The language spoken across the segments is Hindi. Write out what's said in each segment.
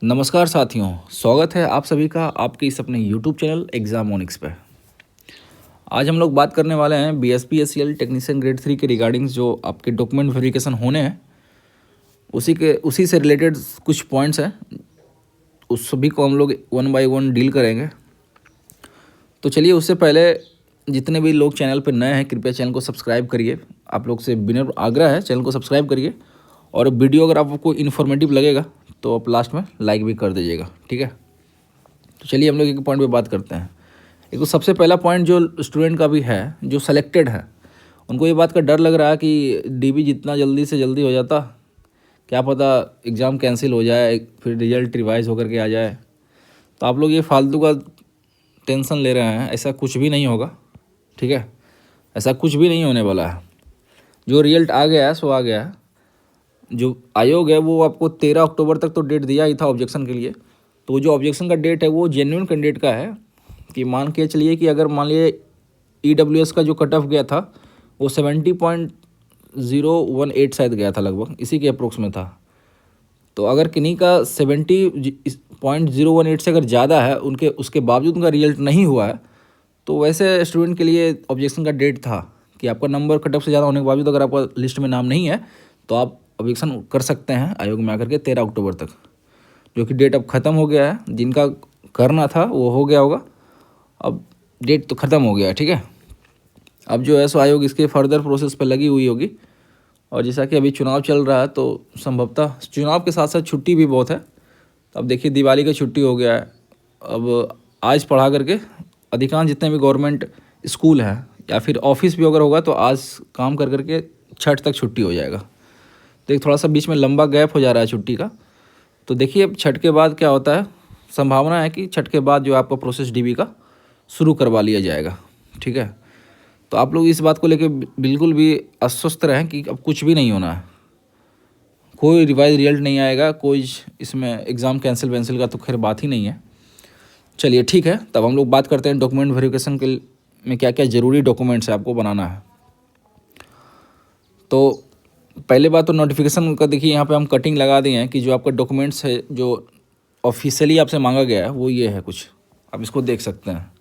नमस्कार साथियों, स्वागत है आप सभी का आपके इस अपने यूट्यूब चैनल एग्जामोनिक्स पे। आज हम लोग बात करने वाले हैं BSPSCL टेक्नीशियन ग्रेड 3 के रिगार्डिंग जो आपके डॉक्यूमेंट वेरिफिकेशन होने हैं उसी से रिलेटेड कुछ पॉइंट्स हैं, उस सभी को हम लोग वन बाय वन डील करेंगे। तो चलिए, उससे पहले जितने भी लोग चैनल पर नए हैं कृपया चैनल को सब्सक्राइब करिए। आप लोग से विनम्र आग्रह है, चैनल को सब्सक्राइब करिए और वीडियो अगर आपको इन्फॉर्मेटिव लगेगा तो आप लास्ट में लाइक भी कर दीजिएगा, ठीक है। तो चलिए हम लोग एक पॉइंट पे बात करते हैं। एक तो सबसे पहला पॉइंट जो स्टूडेंट का भी है, जो सेलेक्टेड है, उनको ये बात का डर लग रहा है कि DB जितना जल्दी से जल्दी हो जाता, क्या पता एग्ज़ाम कैंसिल हो जाए, फिर रिजल्ट रिवाइज होकर के आ जाए। तो आप लोग ये फालतू का टेंशन ले रहे हैं, ऐसा कुछ भी नहीं होगा, ठीक है। ऐसा कुछ भी नहीं होने वाला है। जो रिजल्ट आ गया है सो आ गया है। जो आयोग है वो आपको 13 अक्टूबर तक तो डेट दिया ही था ऑब्जेक्शन के लिए। तो जो ऑब्जेक्शन का डेट है वो जेन्युइन कैंडिडेट का है कि मान के चलिए कि अगर मान लिए EWS का जो कट ऑफ गया था वो 70.018 शायद गया था, लगभग इसी के अप्रोक्स में था। तो अगर किन्हीं का 70.018 से अगर ज़्यादा है, उनके उसके बावजूद उनका रिजल्ट नहीं हुआ है, तो वैसे स्टूडेंट के लिए ऑब्जेक्शन का डेट था कि आपका नंबर कट ऑफ से ज़्यादा होने के बावजूद अगर आपका लिस्ट में नाम नहीं है तो आप ऑब्जेक्शन कर सकते हैं आयोग में आकर के 13 अक्टूबर तक, जो कि डेट अब ख़त्म हो गया है। जिनका करना था वो हो गया होगा, अब डेट तो ख़त्म हो गया है, ठीक है। अब जो है सो आयोग इसके फर्दर प्रोसेस पर लगी हुई होगी। और जैसा कि अभी चुनाव चल रहा है तो संभवतः चुनाव के साथ साथ छुट्टी भी बहुत है। तो अब देखिए दिवाली का छुट्टी हो गया है। अब आज पढ़ा करके अधिकांश जितने भी गवर्नमेंट स्कूल हैं या फिर ऑफिस भी अगर होगा तो आज काम कर करके छठ तक छुट्टी हो जाएगा। तो एक थोड़ा सा बीच में लंबा गैप हो जा रहा है छुट्टी का। तो देखिए अब छठ के बाद क्या होता है। संभावना है कि छठ के बाद जो आपका प्रोसेस DB का शुरू करवा लिया जाएगा, ठीक है। तो आप लोग इस बात को लेकर बिल्कुल भी अस्वस्थ रहें कि अब कुछ भी नहीं होना है, कोई रिवाइज रिजल्ट नहीं आएगा, कोई इसमें एग्ज़ाम कैंसिल का तो खैर बात ही नहीं है। चलिए ठीक है, तब हम लोग बात करते हैं डॉक्यूमेंट वेरिफिकेशन के में क्या क्या ज़रूरी डॉक्यूमेंट्स है आपको बनाना है। तो पहले बात तो नोटिफिकेशन का देखिए, यहाँ पे हम कटिंग लगा दिए हैं कि जो आपका डॉक्यूमेंट्स है जो ऑफिशियली आपसे मांगा गया है वो ये है कुछ, आप इसको देख सकते हैं।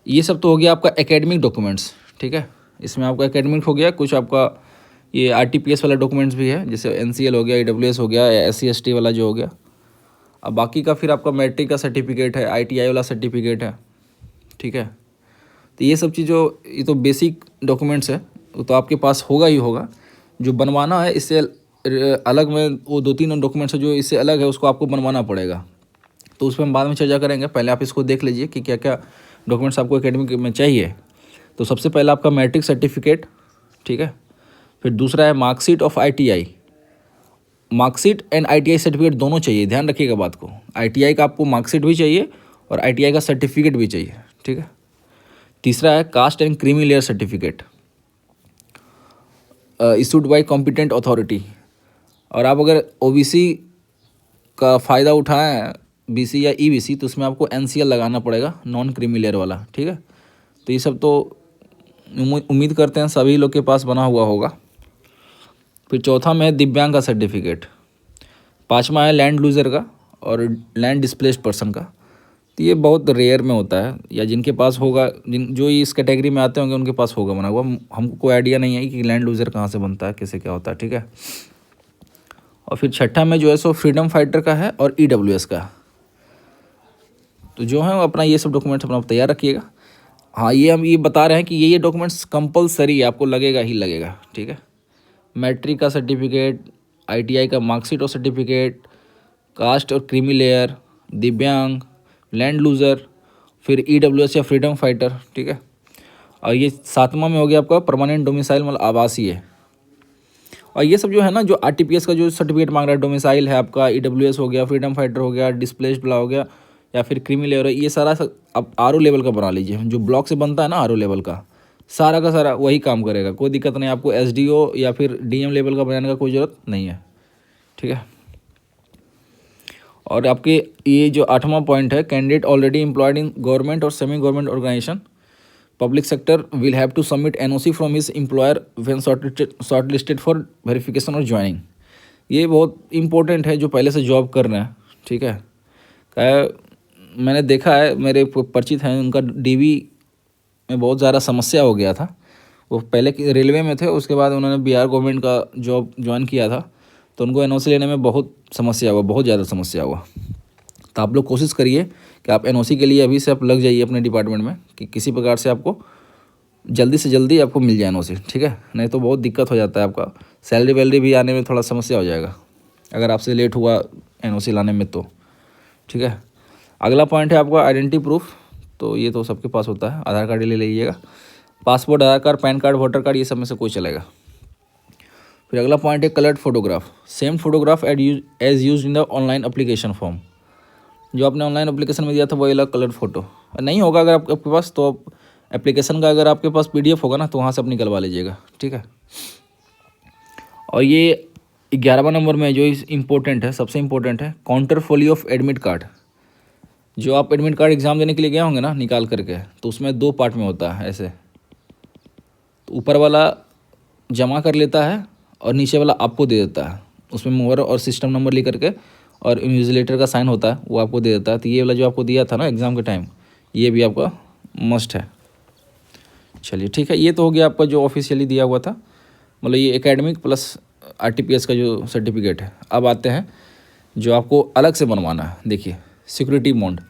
ये सब तो हो गया आपका एकेडमिक डॉक्यूमेंट्स, ठीक है। इसमें आपका एकेडमिक हो गया, कुछ आपका ये RTPS वाला डॉक्यूमेंट्स भी है, जैसे NCL हो गया, EWS हो गया, या SC ST वाला जो हो गया। अब बाकी का फिर आपका मैट्रिक का सर्टिफिकेट है, ITI वाला सर्टिफिकेट है, ठीक है। तो ये सब चीज़ों, ये तो बेसिक डॉक्यूमेंट्स है, वो तो आपके पास होगा ही होगा। जो बनवाना है इससे अलग में वो 2-3 डॉक्यूमेंट्स है जो इससे अलग है, उसको आपको बनवाना पड़ेगा। तो उस पर हम बाद में चर्चा करेंगे, पहले आप इसको देख लीजिए कि क्या क्या डॉक्यूमेंट्स आपको एकेडमिक में चाहिए। तो सबसे पहला आपका मैट्रिक सर्टिफिकेट, ठीक है। फिर दूसरा है marksheet of ITI। Marksheet and ITI certificate दोनों चाहिए, ध्यान रखिएगा बात को। ITI का आपको मार्कशीट भी चाहिए और ITI का सर्टिफिकेट भी चाहिए, ठीक है। तीसरा है caste and creamy layer certificate issued by competent authority. और आप अगर OBC का फ़ायदा उठाएं, BC या EBC, तो उसमें आपको NCL लगाना पड़ेगा, नॉन क्रीमी लेयर वाला, ठीक है। तो ये सब तो उम्मीद करते हैं सभी लोग के पास बना हुआ होगा। फिर चौथा में है दिव्यांग का सर्टिफिकेट। पाँचवा है लैंड लूजर का और लैंड डिस्प्लेस्ड पर्सन का। तो ये बहुत रेयर में होता है, या जिनके पास होगा, जो इस कैटेगरी में आते होंगे उनके पास होगा बना हुआ। हमको कोई आइडिया नहीं है कि लैंड लूजर कहाँ से बनता है, कैसे क्या होता है, ठीक है। और फिर छठा में जो है सो फ्रीडम फाइटर का है और EWS का। तो जो है अपना ये सब डॉक्यूमेंट्स अपना तैयार रखिएगा। हाँ, ये हम ये बता रहे हैं कि ये डॉक्यूमेंट्स कंपलसरी आपको लगेगा ही लगेगा, ठीक है। मैट्रिक का सर्टिफिकेट, ITI का मार्कशीट और सर्टिफिकेट, कास्ट और क्रीमी लेयर, दिव्यांग, लैंड लूजर, फिर EWS या फ्रीडम फाइटर, ठीक है। और ये सातवां में हो गया आपका परमानेंट डोमिसाइल, मतलब आवासीय। और ये सब जो है ना, जो RTPS का जो सर्टिफिकेट मांग रहा है, डोमिसाइल है आपका, EWS हो गया, फ्रीडम फाइटर हो गया, डिस्प्लेस्ड वाला हो गया, या फिर क्रीमी लेयर, ये सारा आप RO लेवल का बना लीजिए। जो ब्लॉक से बनता है ना RO लेवल का सारा वही काम करेगा, कोई दिक्कत नहीं। आपको SDO या फिर DM लेवल का बनाने का कोई ज़रूरत नहीं है, ठीक है। और आपके ये जो 8वां पॉइंट है, candidate already employed in government और semi government organisation public sector will have to submit NOC from his employer when shortlisted for verification और ज्वाइनिंग। ये बहुत इंपॉर्टेंट है जो पहले से जॉब कर रहे हैं, ठीक है। मैंने देखा है, मेरे परिचित हैं, उनका डीवी में बहुत ज़्यादा समस्या हो गया था। वो पहले रेलवे में थे, उसके बाद उन्होंने बिहार गवर्नमेंट का जॉब ज्वाइन किया था, तो उनको एनओसी लेने में बहुत समस्या हुआ, बहुत ज़्यादा समस्या हुआ। तो आप लोग कोशिश करिए कि आप एनओसी के लिए अभी से आप लग जाइए अपने डिपार्टमेंट में, कि किसी प्रकार से आपको जल्दी से जल्दी आपको मिल जाए एनओसी, ठीक है। नहीं तो बहुत दिक्कत हो जाता है, आपका सैलरी वैलरी भी आने में थोड़ा समस्या हो जाएगा अगर आपसे लेट हुआ एनओसी लाने में तो, ठीक है। अगला पॉइंट है आपका आइडेंटिटी प्रूफ। तो ये तो सबके पास होता है, आधार कार्ड ले लीजिएगा, passport, Aadhaar card, PAN card, voter card, ये सब में से कोई चलेगा। फिर अगला पॉइंट है coloured photograph. Same photograph as use in the online application form. जो आपने ऑनलाइन एप्लीकेशन में दिया था वही अलग कलर्ड फोटो नहीं होगा अगर आपके पास, तो आप एप्लीकेशन का अगर आपके पास पीडीएफ होगा ना, तो वहाँ से आप निकलवा लीजिएगा, ठीक है। और ये 11वां नंबर में जो इम्पोर्टेंट है, सबसे इम्पोर्टेंट है, काउंटरफोलियो ऑफ एडमिट कार्ड। जो आप एडमिट कार्ड एग्ज़ाम देने के लिए गए होंगे ना निकाल करके, तो उसमें 2 पार्ट में होता है ऐसे। तो ऊपर वाला जमा कर लेता है और नीचे वाला आपको दे देता है, उसमें मोहर और सिस्टम नंबर लिख करके और इन्विजिलेटर का साइन होता है, वो आपको दे देता है। तो ये वाला जो आपको दिया था ना एग्ज़ाम के टाइम, ये भी आपका मस्ट है। चलिए ठीक है, ये तो हो गया आपका जो ऑफिशियली दिया हुआ था, मतलब ये एकेडमिक प्लस आरटीपीएस का जो सर्टिफिकेट है। अब आते हैं जो आपको अलग से बनवाना है। देखिए, सिक्योरिटी बॉन्ड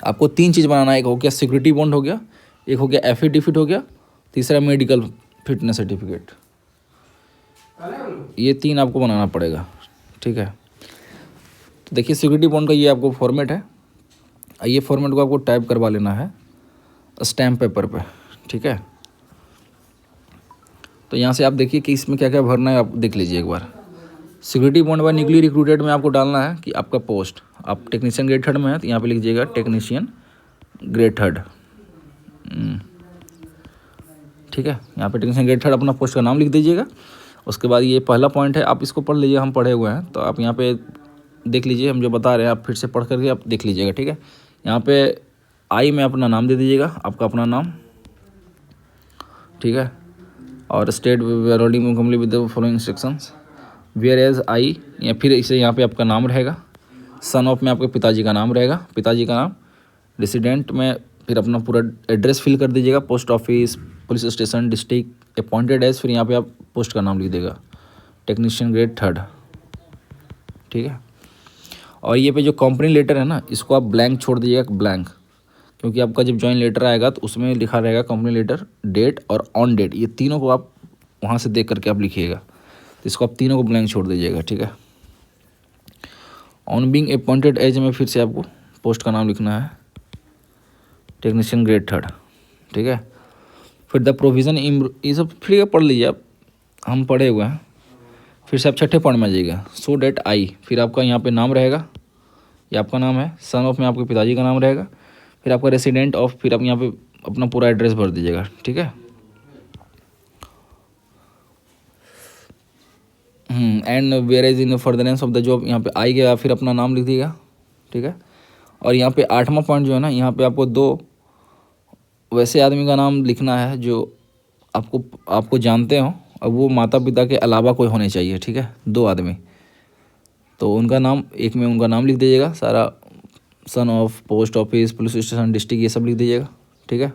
आपको 3 चीज़ बनाना है। एक हो गया सिक्योरिटी बॉन्ड हो गया, एक हो गया एफिडेविट हो गया, तीसरा मेडिकल फिटनेस सर्टिफिकेट। ये 3 आपको बनाना पड़ेगा, ठीक है। तो देखिए सिक्योरिटी बॉन्ड का ये आपको फॉर्मेट है, ये फॉर्मेट को आपको टाइप करवा लेना है स्टैम्प पेपर पे, ठीक है। तो यहाँ से आप देखिए कि इसमें क्या क्या भरना है, आप देख लीजिए एक बार। Security bond by newly recruited में आपको डालना है कि आपका पोस्ट, आप टेक्नीशियन ग्रेड 3 में है तो यहाँ पे लिख दीजिएगा टेक्नीशियन ग्रेड 3, ठीक है। यहाँ पे टेक्नीशियन ग्रेड 3 अपना पोस्ट का नाम लिख दीजिएगा। उसके बाद ये पहला पॉइंट है, आप इसको पढ़ लीजिए, हम पढ़े हुए हैं, तो आप यहाँ पे देख लीजिए, हम जो बता रहे हैं आप फिर से पढ़ करके आप देख लीजिएगा, ठीक है। यहाँ पे आई में अपना नाम दे दीजिएगा, आपका अपना नाम, ठीक है। और स्टेट वेरोडिंग complete with the following instructions, whereas I, या फिर इसे यहाँ पे आपका नाम रहेगा। सन ऑफ में आपके पिताजी का नाम रहेगा, पिताजी का नाम। रेसिडेंट में फिर अपना पूरा एड्रेस फिल कर दीजिएगा, post office, police station, district, appointed as, फिर यहाँ पे आप पोस्ट का नाम लिख देगा टेक्नीशियन ग्रेड 3, ठीक है। और ये पे जो कंपनी लेटर है ना, इसको आप ब्लैंक छोड़ दीजिएगा, ब्लैंक, क्योंकि आपका जब ज्वाइन लेटर आएगा तो उसमें लिखा रहेगा कंपनी लेटर, डेट और ऑन डेट, ये तीनों को आप वहाँ से देख करके आप लिखिएगा। तो इसको आप तीनों को ब्लैंक छोड़ दीजिएगा, ठीक है। ऑन बीइंग अपॉइंटेड एज में फिर से आपको पोस्ट का नाम लिखना है टेक्नीशियन ग्रेड 3, ठीक है। फिर द प्रोविज़न ये सब फ्री का पढ़ लीजिए आप, हम पढ़े हुए हैं। फिर से आप छठे पॉइंट में जाइएगा, सो डेट आई, फिर आपका यहाँ पे नाम रहेगा, ये आपका नाम है। सन ऑफ में आपके पिताजी का नाम रहेगा, फिर आपका रेसिडेंट ऑफ, फिर आप यहाँ पे अपना पूरा एड्रेस भर दीजिएगा, ठीक है। And where is in furtherance of the job, यहाँ पे आई गया, फिर अपना नाम लिख दीजिएगा, ठीक है। और यहाँ पे 8वां पॉइंट जो है ना, यहाँ पे आपको 2 वैसे आदमी का नाम लिखना है जो आपको जानते हो, और वो माता पिता के अलावा कोई होने चाहिए, ठीक है। 2 आदमी, तो उनका नाम, एक में उनका नाम लिख दीजिएगा सारा, son of, post office, police station, district, ये सब लिख दीजिएगा, ठीक है।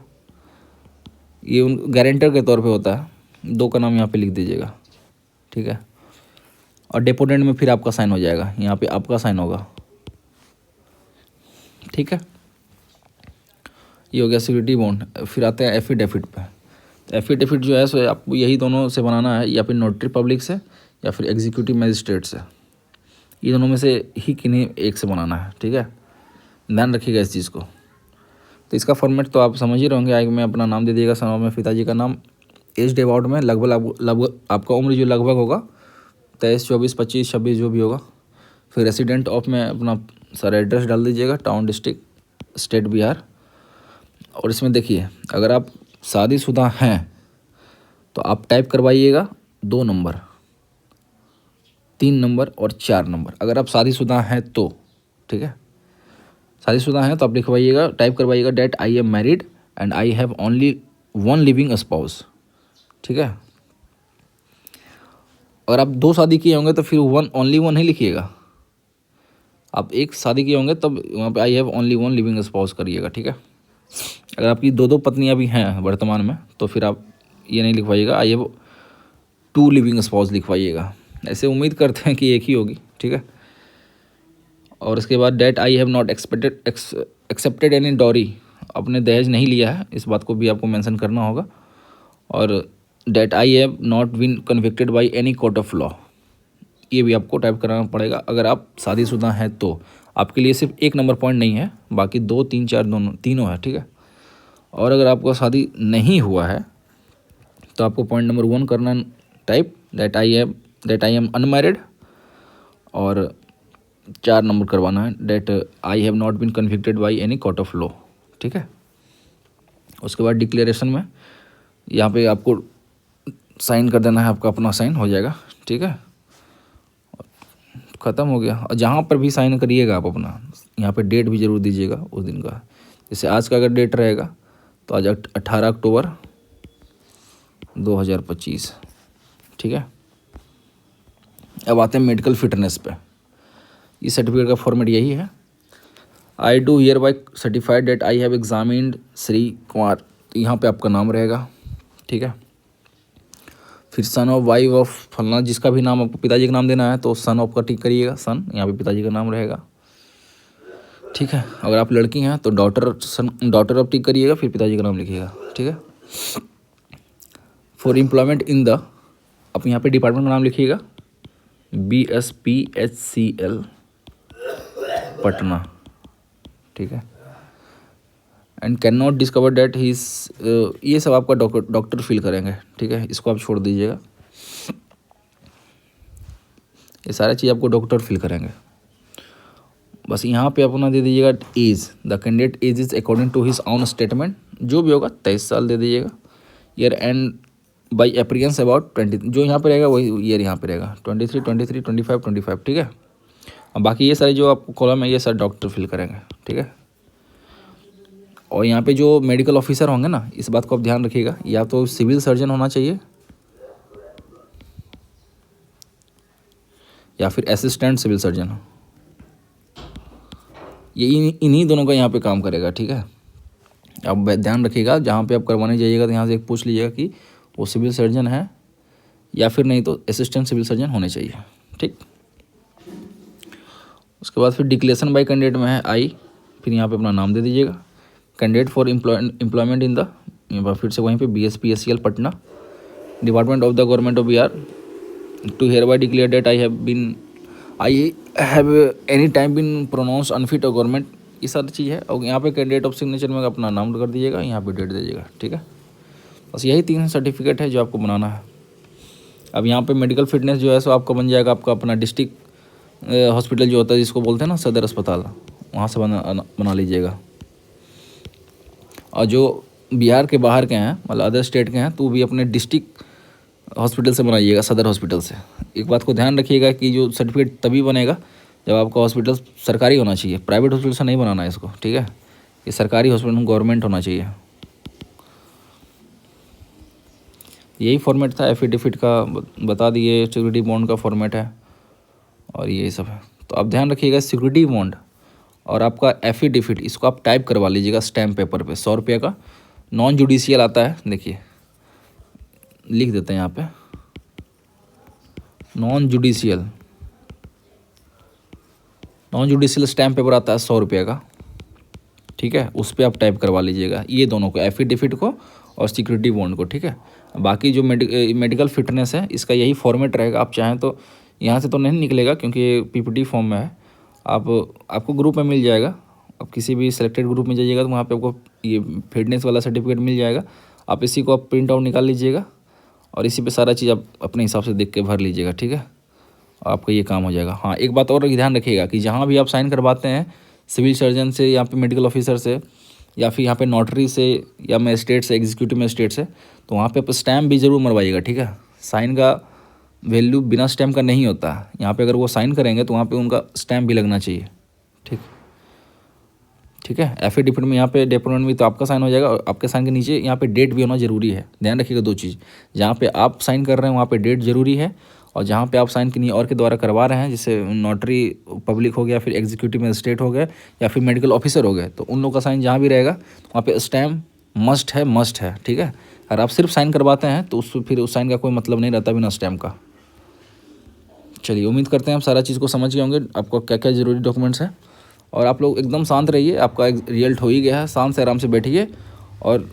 ये उन गारंटर के तौर पे होता है, 2 का नाम यहाँ पे लिख दीजिएगा, ठीक है। और डिपोटेंट में फिर आपका साइन हो जाएगा, यहाँ पे आपका साइन होगा, ठीक है। ये हो गया सिक्योरिटी बॉन्ड। फिर आते हैं एफिडेविट पे। तो एफिडेविट जो है सो आपको यही दोनों से बनाना है, या फिर नोटरी पब्लिक से या फिर एग्जीक्यूटिव मजिस्ट्रेट से, ये दोनों में से ही किन्हीं एक से बनाना है, ठीक है। ध्यान रखिएगा इस चीज़ को। तो इसका फॉर्मेट तो आप समझ ही रहोगे, आगे में अपना नाम दे दिएगा, सन ऑफ में पिताजी का नाम, एज डे अबाउट में लगभग आपका उम्र जो लगभग होगा 23, 24, 25, 26 जो भी होगा। फिर रेसिडेंट ऑफ में अपना सारा एड्रेस डाल दीजिएगा, टाउन, डिस्ट्रिक्ट, स्टेट बिहार। और इसमें देखिए, अगर आप शादीशुदा हैं तो आप टाइप करवाइएगा 2 नंबर, 3 नंबर और 4 नंबर, अगर आप शादीशुदा हैं तो, ठीक है। शादीशुदा हैं तो आप लिखवाइएगा, टाइप करवाइएगा that I am married and I have only 1 living spouse, ठीक है। अगर आप 2 शादी किए होंगे तो फिर 1 ओनली 1 ही लिखिएगा, आप एक शादी किए होंगे तब वहाँ पे आई have only one living spouse करिएगा, ठीक है। अगर आपकी दो दो पत्नियाँ भी हैं वर्तमान में तो फिर आप ये नहीं लिखवाइएगा, I have two living spouse लिखवाइएगा। ऐसे उम्मीद करते हैं कि एक ही होगी, ठीक है। और इसके बाद that I have not accepted any dowry, आपने दहेज नहीं लिया है, इस बात को भी आपको मेंशन करना होगा। और that I have not been convicted by any court of law, ये भी आपको टाइप कराना पड़ेगा। अगर आप शादीशुदा हैं तो आपके लिए सिर्फ 1 नंबर पॉइंट नहीं है, बाकी 2, 3, 4 दोनों तीनों है, ठीक है। और अगर आपका शादी नहीं हुआ है तो आपको पॉइंट नंबर 1 करना type that I am unmarried, और 4 नंबर करवाना है that I have not been convicted by any court of law, ठीक है। उसके बाद डिक्लेरेशन में यहाँ पे आपको साइन कर देना है, आपका अपना साइन हो जाएगा, ठीक है। ख़त्म हो गया। और जहाँ पर भी साइन करिएगा आप अपना, यहाँ पे डेट भी ज़रूर दीजिएगा उस दिन का। जैसे आज का अगर डेट रहेगा तो आज 18 अक्टूबर 2025, ठीक है। अब आते हैं मेडिकल फिटनेस पे। इस सर्टिफिकेट का फॉर्मेट यही है, I do hereby certified that I have examined Shri Kumar, यहाँ पे आपका नाम रहेगा, ठीक है। फिर सन ऑफ वाइफ ऑफ फलना, जिसका भी नाम आपको पिताजी का नाम देना है तो सन ऑफ का टिक करिएगा, सन, यहाँ पे पिताजी का नाम रहेगा, ठीक है। अगर आप लड़की हैं तो डॉटर ऑफ टिक करिएगा, फिर पिताजी का नाम लिखिएगा, ठीक है। फॉर एम्प्लॉयमेंट इन द, आप यहाँ पे डिपार्टमेंट का नाम लिखिएगा, BSPHCL पटना, ठीक है। And can not discover that he is, ये सब आपका डॉक्टर फिल करेंगे, ठीक है, इसको आप छोड़ दीजिएगा। ये सारी चीज़ आपको डॉक्टर फिल करेंगे। बस यहाँ पे अपना दे दीजिएगा age, the candidate age is according to his own statement, जो भी होगा 23 साल दे दीजिएगा। Year and by appearance about 20, जो यहाँ पे रहेगा वही ईयर यहाँ पे रहेगा, 23, 23, 25, 25, ठीक है। अब बाकी ये सारे जो आपको कॉलम है ये सारे डॉक्टर फिल करेंगे, ठीक है। और यहाँ पे जो मेडिकल ऑफिसर होंगे ना, इस बात को आप ध्यान रखिएगा, या तो सिविल सर्जन होना चाहिए या फिर असिस्टेंट सिविल सर्जन, ये इन्हीं दोनों का यहाँ पे काम करेगा, ठीक है। अब ध्यान रखिएगा, जहाँ पे आप करवाने जाइएगा तो यहाँ से एक पूछ लीजिएगा कि वो सिविल सर्जन है या फिर नहीं तो असिस्टेंट सिविल सर्जन होने चाहिए, ठीक। उसके बाद फिर डिक्लेरेशन बाय कैंडिडेट में है आई, फिर यहाँ पे अपना नाम दे दीजिएगा। Candidate for employment in the, फिर से वहीं पे BSPHCL Patna, department of the government of Bihar, to hereby declare that I have any time been pronounce unfit of government, ये सारी चीज़ है। और यहाँ पे कैंडिडेट ऑफ सिग्नेचर में अपना नाम कर दीजिएगा, यहाँ पे डेट दीजिएगा, ठीक है। बस यही 3 सर्टिफिकेट है जो आपको बनाना है। अब यहाँ पे मेडिकल फिटनेस जो है सो आपका बन जाएगा, आपका अपना डिस्ट्रिक्ट हॉस्पिटल जो होता है जिसको बोलते हैं ना सदर अस्पताल, वहाँ से बना लीजिएगा। और जो बिहार के बाहर के हैं, मतलब अदर स्टेट के हैं, तो भी अपने डिस्ट्रिक्ट हॉस्पिटल से बनाइएगा, सदर हॉस्पिटल से। एक बात को ध्यान रखिएगा कि जो सर्टिफिकेट तभी बनेगा जब आपका हॉस्पिटल सरकारी होना चाहिए, प्राइवेट हॉस्पिटल से नहीं बनाना है इसको, ठीक है। ये सरकारी हॉस्पिटल गवर्नमेंट होना चाहिए। यही फॉर्मेट था एफिडेविट का, बता दिए। सिक्योरिटी बॉन्ड का फॉर्मेट है और ये सब है। तो आप ध्यान रखिएगा, सिक्योरिटी बॉन्ड और आपका एफिडेविट, इसको आप टाइप करवा लीजिएगा स्टैम्प पेपर पे, 100 रुपये का। नॉन जुडिशियल आता है, देखिए लिख देते हैं यहाँ पे, नॉन जुडिशियल स्टैम्प पेपर आता है 100 रुपये का, ठीक है। उस पर आप टाइप करवा लीजिएगा ये दोनों को, एफिडेविट को और सिक्योरिटी बॉन्ड को, ठीक है। बाकी जो मेडिकल फिटनेस है इसका यही फॉर्मेट रहेगा। आप चाहें तो यहाँ से तो नहीं निकलेगा क्योंकि ये PPT फॉर्म में है, आपको ग्रुप में मिल जाएगा। आप किसी भी सिलेक्टेड ग्रुप में जाइएगा तो वहाँ पे आपको ये फिटनेस वाला सर्टिफिकेट मिल जाएगा। आप इसी को आप प्रिंट आउट निकाल लीजिएगा और इसी पे सारा चीज़ आप अपने हिसाब से देख के भर लीजिएगा, ठीक है। आपका ये काम हो जाएगा। हाँ, एक बात और ध्यान रखिएगा कि जहाँ भी आप साइन करवाते हैं सिविल सर्जन से या फिर मेडिकल ऑफिसर से या फिर यहाँ पे नोटरी से या मजिस्ट्रेट से, एग्जीक्यूटिव मजिस्ट्रेट से, तो वहाँ पे आप स्टैम्प भी ज़रूर मरवाइएगा, ठीक है। साइन का वैल्यू बिना स्टैम्प का नहीं होता। यहाँ पे अगर वो साइन करेंगे तो वहाँ पे उनका स्टैम्प भी लगना चाहिए, ठीक है। एफिडेविट में यहाँ पे डिपार्टमेंट में तो आपका साइन हो जाएगा और आपके साइन के नीचे यहाँ पे डेट भी होना ज़रूरी है। ध्यान रखिएगा 2 चीज़, जहाँ पे आप साइन कर रहे हैं वहाँ पे डेट ज़रूरी है और जहाँ पे आप साइन किन्हीं और के द्वारा करवा रहे हैं, जैसे नोटरी पब्लिक हो गया, फिर एग्जीक्यूटिव मजिस्ट्रेट हो गए, या फिर मेडिकल ऑफिसर हो गए, तो उन लोग का साइन जहाँ भी रहेगा वहाँ पे स्टैम्प मस्ट है, ठीक है। अगर आप सिर्फ साइन करवाते हैं तो फिर उस साइन का कोई मतलब नहीं रहता बिना स्टैम्प का। चलिए, उम्मीद करते हैं आप सारा चीज़ को समझ गए होंगे, आपको क्या क्या ज़रूरी डॉक्यूमेंट्स हैं। और आप लोग एकदम शांत रहिए, आपका रिजल्ट हो ही गया है, शांत से आराम से बैठिए। और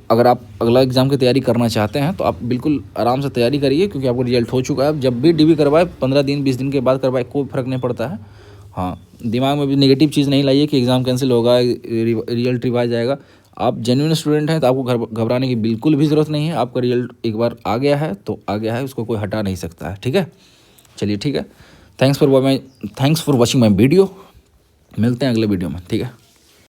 अगर आप अगला एग्ज़ाम की तैयारी करना चाहते हैं तो आप बिल्कुल आराम से तैयारी करिए, क्योंकि आपको रिजल्ट हो चुका है। जब भी डीबी करवाए 15 दिन 20 दिन के बाद करवाए, कोई फ़र्क नहीं पड़ता है। हाँ, दिमाग में भी नेगेटिव चीज़ नहीं लाइए कि एग्ज़ाम कैंसिल होगा, रिजल्ट रिवाइज आएगा। आप जेन्युइन स्टूडेंट हैं तो आपको घबराने की बिल्कुल भी ज़रूरत नहीं है। आपका रिजल्ट एक बार आ गया है तो आ गया है, उसको कोई हटा नहीं सकता है, ठीक है। चलिए ठीक है, thanks for watching my video. मिलते हैं अगले वीडियो में, ठीक है।